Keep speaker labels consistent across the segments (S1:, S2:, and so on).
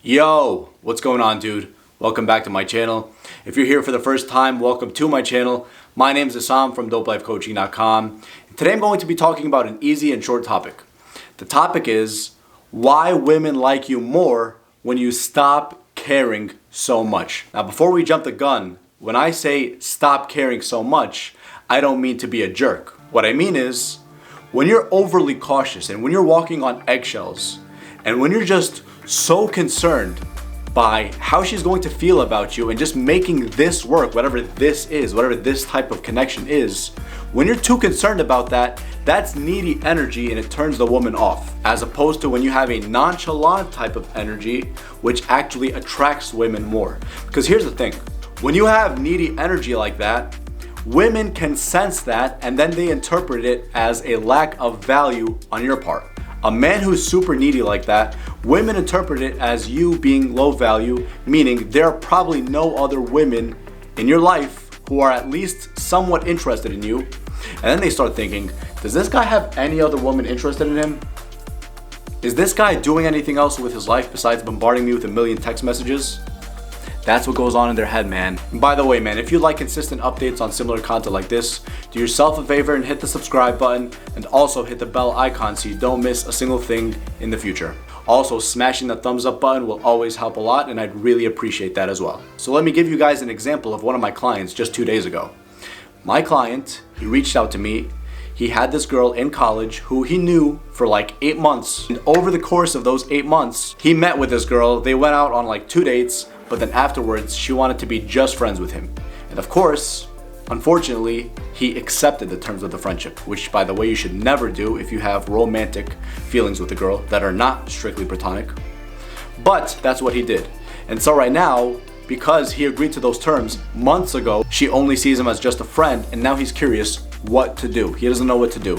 S1: Yo, what's going on, dude? Welcome back to my channel. If you're here for the first time, welcome to my channel. My name is Assam from dopelifecoaching.com. Today I'm going to be talking about an easy and short topic. The topic is why women like you more when you stop caring so much. Now, before we jump the gun, when I say stop caring so much, I don't mean to be a jerk. What I mean is when you're overly cautious and when you're walking on eggshells and when you're just so concerned by how she's going to feel about you and just making this work, whatever this is, whatever this type of connection is, when you're too concerned about that, that's needy energy and it turns the woman off. As opposed to when you have a nonchalant type of energy, which actually attracts women more. Because here's the thing, when you have needy energy like that, women can sense that and then they interpret it as a lack of value on your part. A man who's super needy like that, women interpret it as you being low value, meaning there are probably no other women in your life who are at least somewhat interested in you. And then they start thinking, does this guy have any other woman interested in him? Is this guy doing anything else with his life besides bombarding me with a million text messages? That's what goes on in their head, man. And by the way, man, if you like consistent updates on similar content like this, do yourself a favor and hit the subscribe button and also hit the bell icon so you don't miss a single thing in the future. Also, smashing the thumbs up button will always help a lot and I'd really appreciate that as well. So let me give you guys an example of one of my clients just 2 days ago. My client, he reached out to me. He had this girl in college who he knew for like 8 months. And over the course of those 8 months, he met with this girl. They went out on like 2 dates. But then afterwards, she wanted to be just friends with him. And of course, unfortunately, he accepted the terms of the friendship, which by the way, you should never do if you have romantic feelings with a girl that are not strictly platonic. But that's what he did. And so right now, because he agreed to those terms months ago, she only sees him as just a friend, and now he's curious what to do. He doesn't know what to do.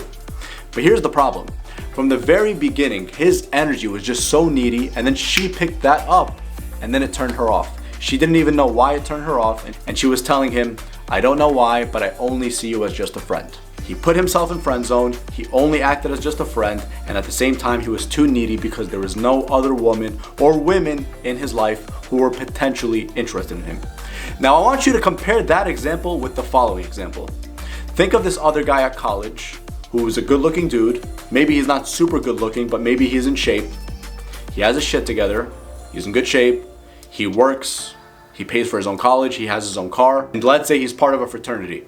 S1: But here's the problem. From the very beginning, his energy was just so needy, and then she picked that up. And then it turned her off. She didn't even know why it turned her off, and she was telling him, I don't know why, but I only see you as just a friend. He put himself in friend zone, he only acted as just a friend, and at the same time he was too needy because there was no other woman or women in his life who were potentially interested in him. Now I want you to compare that example with the following example. Think of this other guy at college who was a good looking dude. Maybe he's not super good looking, but maybe he's in shape. He has his shit together, he's in good shape. He works, he pays for his own college, he has his own car, and let's say he's part of a fraternity.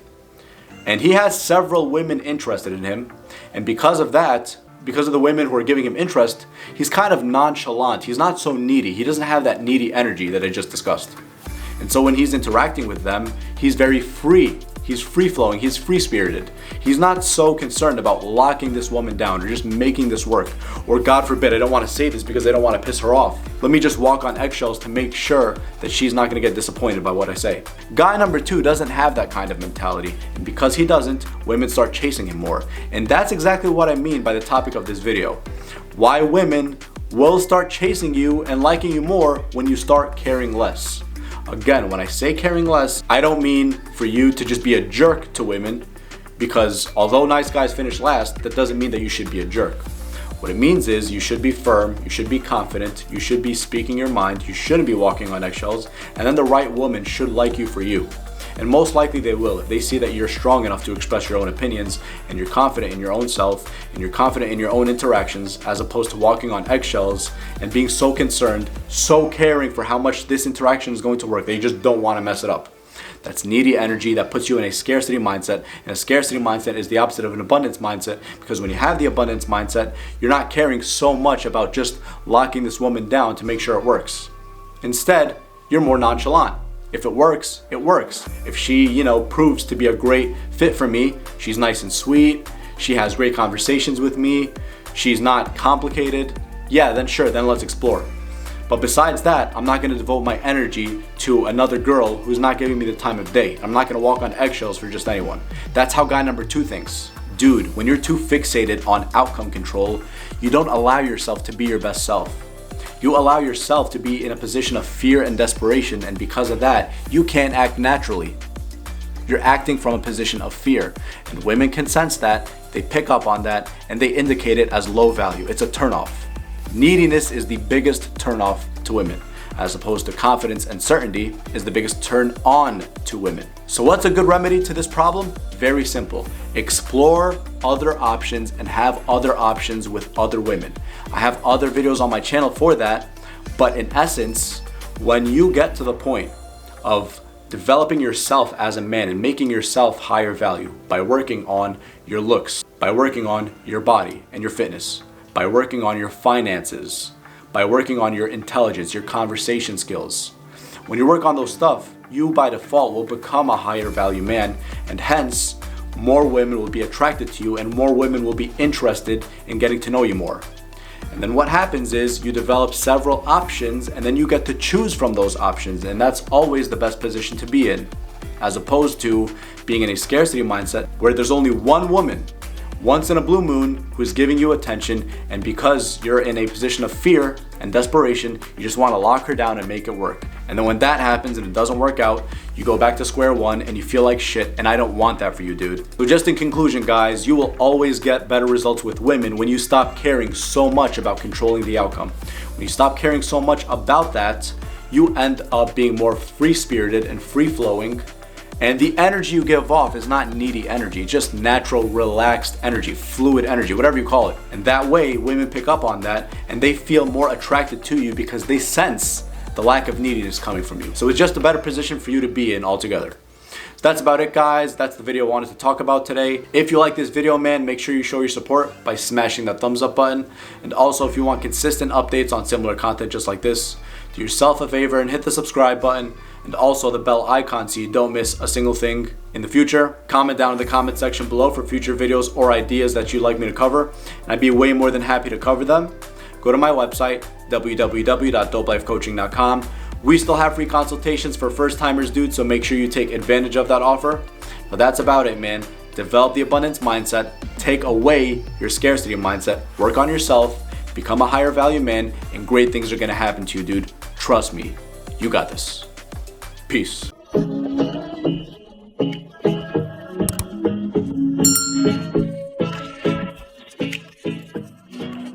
S1: And he has several women interested in him, and because of that, because of the women who are giving him interest, he's kind of nonchalant, he's not so needy, he doesn't have that needy energy that I just discussed. And so when he's interacting with them, he's very free. He's free-flowing, he's free-spirited. He's not so concerned about locking this woman down or just making this work. Or God forbid, I don't want to say this because I don't want to piss her off. Let me just walk on eggshells to make sure that she's not going to get disappointed by what I say. Guy number 2 doesn't have that kind of mentality. And because he doesn't, women start chasing him more. And that's exactly what I mean by the topic of this video. Why women will start chasing you and liking you more when you start caring less. Again, when I say caring less, I don't mean for you to just be a jerk to women, because although nice guys finish last, that doesn't mean that you should be a jerk. What it means is you should be firm, you should be confident, you should be speaking your mind, you shouldn't be walking on eggshells, and then the right woman should like you for you. And most likely they will if they see that you're strong enough to express your own opinions and you're confident in your own self and you're confident in your own interactions, as opposed to walking on eggshells and being so concerned, so caring for how much this interaction is going to work that you just don't want to mess it up. That's needy energy that puts you in a scarcity mindset, and a scarcity mindset is the opposite of an abundance mindset, because when you have the abundance mindset, you're not caring so much about just locking this woman down to make sure it works. Instead, you're more nonchalant. If it works, it works. If she, proves to be a great fit for me, she's nice and sweet, she has great conversations with me, she's not complicated, yeah, then sure, then let's explore. But besides that, I'm not gonna devote my energy to another girl who's not giving me the time of day. I'm not gonna walk on eggshells for just anyone. That's how guy number 2 thinks. Dude, when you're too fixated on outcome control, you don't allow yourself to be your best self. You allow yourself to be in a position of fear and desperation, and because of that, you can't act naturally. You're acting from a position of fear, and women can sense that, they pick up on that, and they indicate it as low value. It's a turnoff. Neediness is the biggest turnoff to women, as opposed to confidence and certainty is the biggest turn on to women. So what's a good remedy to this problem? Very simple. Explore other options and have other options with other women. I have other videos on my channel for that, but in essence, when you get to the point of developing yourself as a man and making yourself higher value by working on your looks, by working on your body and your fitness, by working on your finances, by working on your intelligence, your conversation skills. When you work on those stuff, you by default will become a higher value man, and hence more women will be attracted to you and more women will be interested in getting to know you more. And then what happens is you develop several options and then you get to choose from those options, and that's always the best position to be in, as opposed to being in a scarcity mindset where there's only one woman once in a blue moon who's giving you attention, and because you're in a position of fear and desperation, you just want to lock her down and make it work. And then when that happens and it doesn't work out, you go back to square one and you feel like shit, and I don't want that for you, dude. So just in conclusion, guys, you will always get better results with women when you stop caring so much about controlling the outcome. When you stop caring so much about that, you end up being more free-spirited and free-flowing. And the energy you give off is not needy energy, just natural, relaxed energy, fluid energy, whatever you call it. And that way, women pick up on that and they feel more attracted to you because they sense the lack of neediness coming from you. So it's just a better position for you to be in altogether. So that's about it, guys. That's the video I wanted to talk about today. If you like this video, man, make sure you show your support by smashing that thumbs up button. And also, if you want consistent updates on similar content just like this, do yourself a favor and hit the subscribe button and also the bell icon so you don't miss a single thing in the future. Comment down in the comment section below for future videos or ideas that you'd like me to cover, and I'd be way more than happy to cover them. Go to my website, www.dopelifecoaching.com. We still have free consultations for first timers, dude, so make sure you take advantage of that offer. But that's about it, man. Develop the abundance mindset, take away your scarcity mindset, work on yourself, become a higher value man, and great things are gonna happen to you, dude. Trust me, you got this. Peace.